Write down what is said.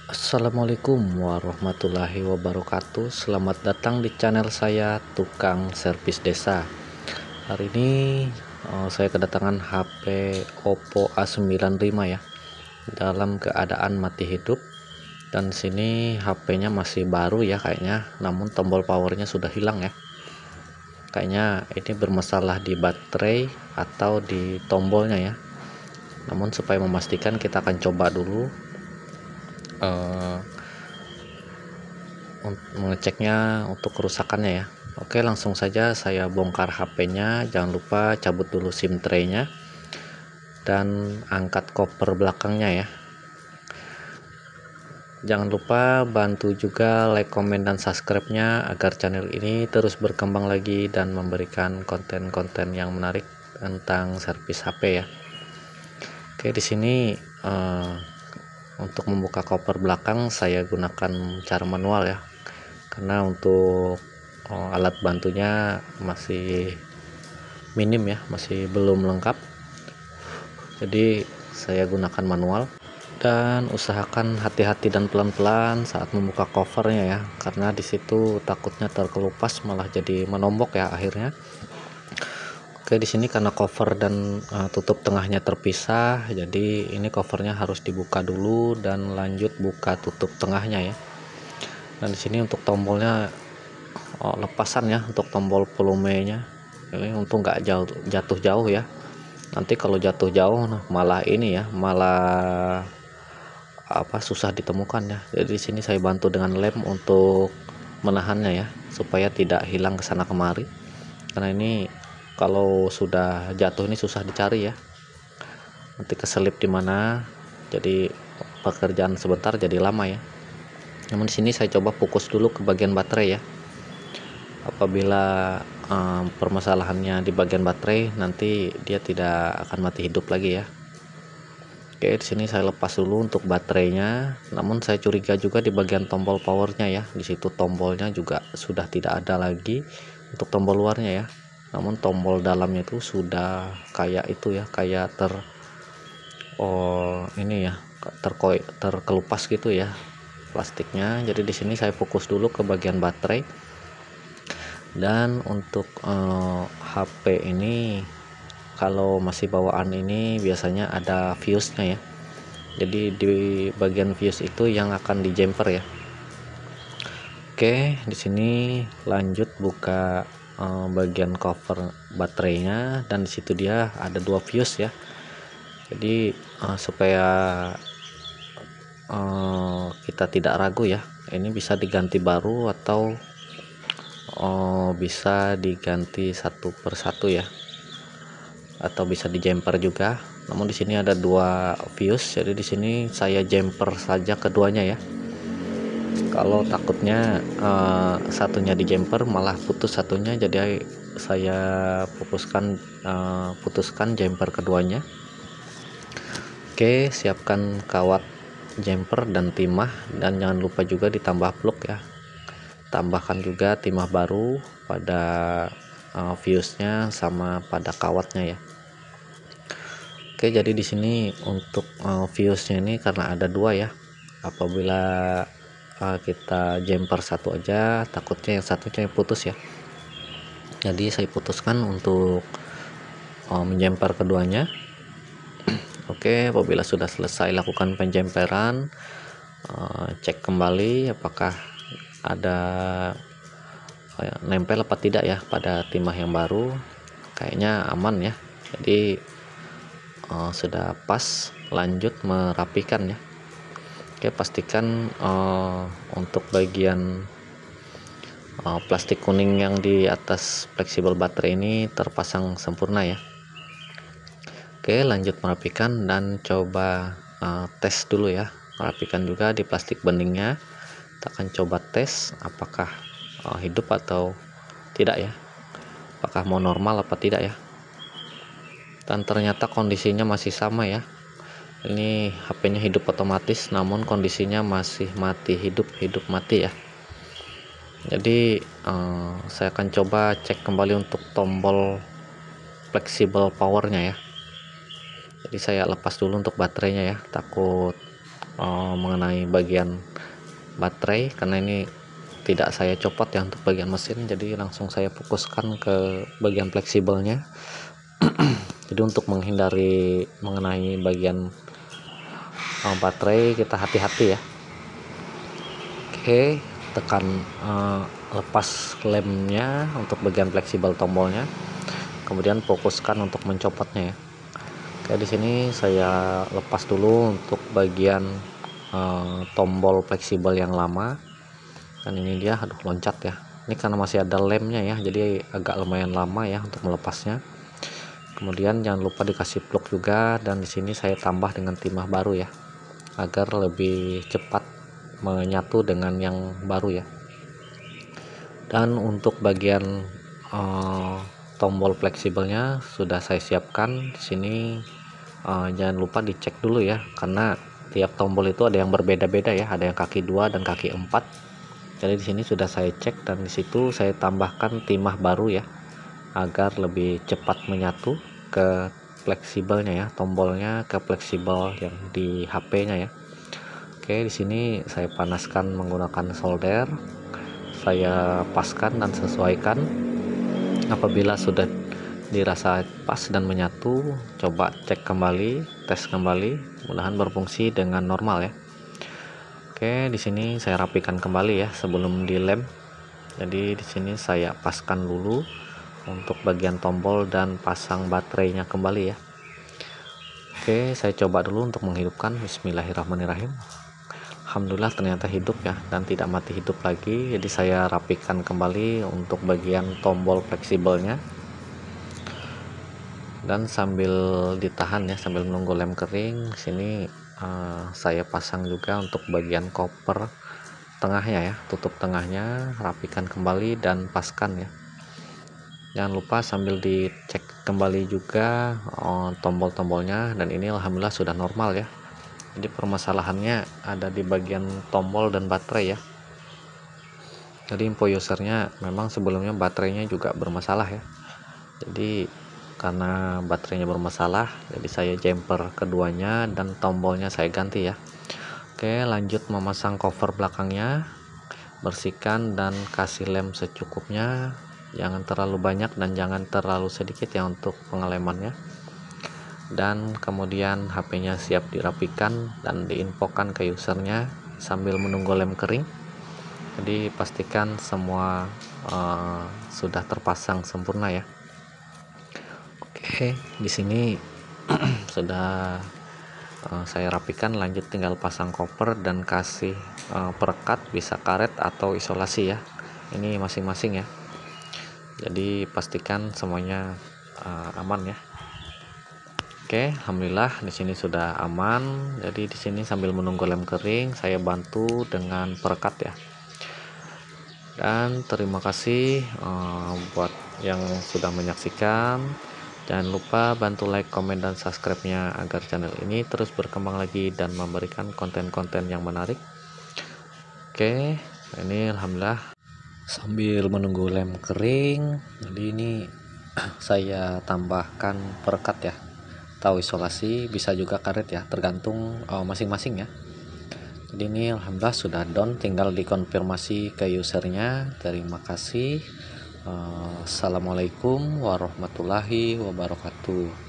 Assalamualaikum warahmatullahi wabarakatuh. Selamat datang di channel saya Tukang Servis Desa. Hari ini saya kedatangan HP Oppo A95 ya, dalam keadaan mati hidup. Dan sini HP-nya masih baru ya kayaknya, namun tombol powernya sudah hilang ya. Kayaknya ini bermasalah di baterai atau di tombolnya ya. Namun supaya memastikan, kita akan coba dulu mengeceknya untuk kerusakannya ya. Oke, langsung saja saya bongkar HP-nya. Jangan lupa cabut dulu SIM tray-nya dan angkat cover belakangnya ya. Jangan lupa bantu juga like, komen, dan subscribe-nya agar channel ini terus berkembang lagi dan memberikan konten-konten yang menarik tentang servis HP ya. Oke, di sini untuk membuka cover belakang saya gunakan cara manual ya, karena untuk alat bantunya masih minim ya, masih belum lengkap, jadi saya gunakan manual. Dan usahakan hati-hati dan pelan-pelan saat membuka covernya ya, karena disitu takutnya terkelupas malah jadi menombok ya akhirnya. Oke, di sini karena cover dan tutup tengahnya terpisah, jadi ini covernya harus dibuka dulu dan lanjut buka tutup tengahnya ya. Dan di sini untuk tombolnya lepasan ya, untuk tombol volumenya ini untung nggak jatuh jauh ya. Nanti kalau jatuh jauh malah ini ya, malah susah ditemukan ya. Jadi di sini saya bantu dengan lem untuk menahannya ya, supaya tidak hilang ke sana kemari, karena ini kalau sudah jatuh ini susah dicari ya, nanti keselip di mana, jadi pekerjaan sebentar jadi lama ya. Namun di sini saya coba fokus dulu ke bagian baterai ya. Apabila permasalahannya di bagian baterai, nanti dia tidak akan mati hidup lagi ya. Oke, di sini saya lepas dulu untuk baterainya. Namun saya curiga juga di bagian tombol powernya ya. Di situ tombolnya juga sudah tidak ada lagi untuk tombol luarnya ya. Namun tombol dalamnya itu sudah kayak itu ya, kayak ini ya, terkelupas gitu ya plastiknya. Jadi di sini saya fokus dulu ke bagian baterai. Dan untuk HP ini kalau masih bawaan ini biasanya ada fuse-nya ya. Jadi di bagian fuse itu yang akan di jumper ya. Oke, di sini lanjut buka bagian cover baterainya, dan disitu dia ada dua fuse ya. Jadi supaya kita tidak ragu ya, ini bisa diganti baru atau bisa diganti satu persatu ya, atau bisa di jumper juga. Namun di sini ada dua fuse, jadi di sini saya jumper saja keduanya ya. Kalau takutnya satunya di jumper malah putus satunya, jadi saya putuskan jumper keduanya. Oke, siapkan kawat jumper dan timah, dan jangan lupa juga ditambah plug ya. Tambahkan juga timah baru pada fuse-nya sama pada kawatnya ya. Oke, jadi di sini untuk fuse-nya ini karena ada dua ya. Apabila kita jumper satu aja, takutnya yang satunya putus ya. Jadi saya putuskan untuk menjumper keduanya. Oke, apabila sudah selesai lakukan penjemperan, cek kembali apakah ada nempel apa tidak ya pada timah yang baru. Kayaknya aman ya, jadi sudah pas. Lanjut merapikan ya. Oke, pastikan untuk bagian plastik kuning yang di atas fleksibel baterai ini terpasang sempurna ya. Oke, lanjut merapikan dan coba tes dulu ya. Merapikan juga di plastik beningnya. Kita akan coba tes apakah hidup atau tidak ya, apakah mau normal apa tidak ya. Dan ternyata kondisinya masih sama ya. Ini HP-nya hidup otomatis, namun kondisinya masih mati hidup mati ya. Jadi saya akan coba cek kembali untuk tombol fleksibel powernya ya. Jadi saya lepas dulu untuk baterainya ya, takut mengenai bagian baterai, karena ini tidak saya copot ya untuk bagian mesin, jadi langsung saya fokuskan ke bagian fleksibelnya. Jadi untuk menghindari mengenai bagian baterai, kita hati-hati ya. Oke, tekan lepas lemnya untuk bagian fleksibel tombolnya, kemudian fokuskan untuk mencopotnya ya. Oke, di sini saya lepas dulu untuk bagian tombol fleksibel yang lama, dan ini dia, aduh loncat ya, ini karena masih ada lemnya ya, jadi agak lumayan lama ya untuk melepasnya. Kemudian jangan lupa dikasih plug juga, dan di sini saya tambah dengan timah baru ya, agar lebih cepat menyatu dengan yang baru ya. Dan untuk bagian tombol fleksibelnya sudah saya siapkan di sini. Jangan lupa dicek dulu ya, karena tiap tombol itu ada yang berbeda-beda ya, ada yang kaki 2 dan kaki 4. Jadi di sini sudah saya cek, dan di situ saya tambahkan timah baru ya, agar lebih cepat menyatu ke fleksibelnya ya, tombolnya ke fleksibel yang di HP-nya ya. Oke, di sini saya panaskan menggunakan solder, saya paskan dan sesuaikan. Apabila sudah dirasa pas dan menyatu, coba cek kembali, tes kembali, mudah-mudahan berfungsi dengan normal ya. Oke, di sini saya rapikan kembali ya sebelum dilem. Jadi di sini saya paskan dulu untuk bagian tombol dan pasang baterainya kembali ya. Oke, saya coba dulu untuk menghidupkan. Bismillahirrahmanirrahim. Alhamdulillah ternyata hidup ya, dan tidak mati hidup lagi. Jadi saya rapikan kembali untuk bagian tombol fleksibelnya, dan sambil ditahan ya, sambil menunggu lem kering, sini saya pasang juga untuk bagian koper tengahnya ya, tutup tengahnya, rapikan kembali dan paskan ya. Jangan lupa sambil dicek kembali juga tombol-tombolnya, dan ini alhamdulillah sudah normal ya. Jadi permasalahannya ada di bagian tombol dan baterai ya. Jadi info usernya memang sebelumnya baterainya juga bermasalah ya. Jadi karena baterainya bermasalah, jadi saya jumper keduanya dan tombolnya saya ganti ya. Oke, lanjut memasang cover belakangnya. Bersihkan dan kasih lem secukupnya, jangan terlalu banyak dan jangan terlalu sedikit ya untuk pengelemannya. Dan kemudian HP-nya siap dirapikan dan diinfokan ke usernya sambil menunggu lem kering. Jadi pastikan semua sudah terpasang sempurna ya. Oke, di sini sudah saya rapikan, lanjut tinggal pasang cover dan kasih perekat, bisa karet atau isolasi ya. Ini masing-masing ya. Jadi pastikan semuanya aman ya. Oke, alhamdulillah di sini sudah aman. Jadi di sini sambil menunggu lem kering, saya bantu dengan perekat ya. Dan terima kasih buat yang sudah menyaksikan. Jangan lupa bantu like, komen, dan subscribe-nya agar channel ini terus berkembang lagi dan memberikan konten-konten yang menarik. Oke, ini alhamdulillah sambil menunggu lem kering, jadi ini saya tambahkan perekat ya, atau isolasi, bisa juga karet ya, tergantung masing-masing ya. Jadi ini alhamdulillah sudah down, tinggal dikonfirmasi ke usernya. Terima kasih. Assalamualaikum warahmatullahi wabarakatuh.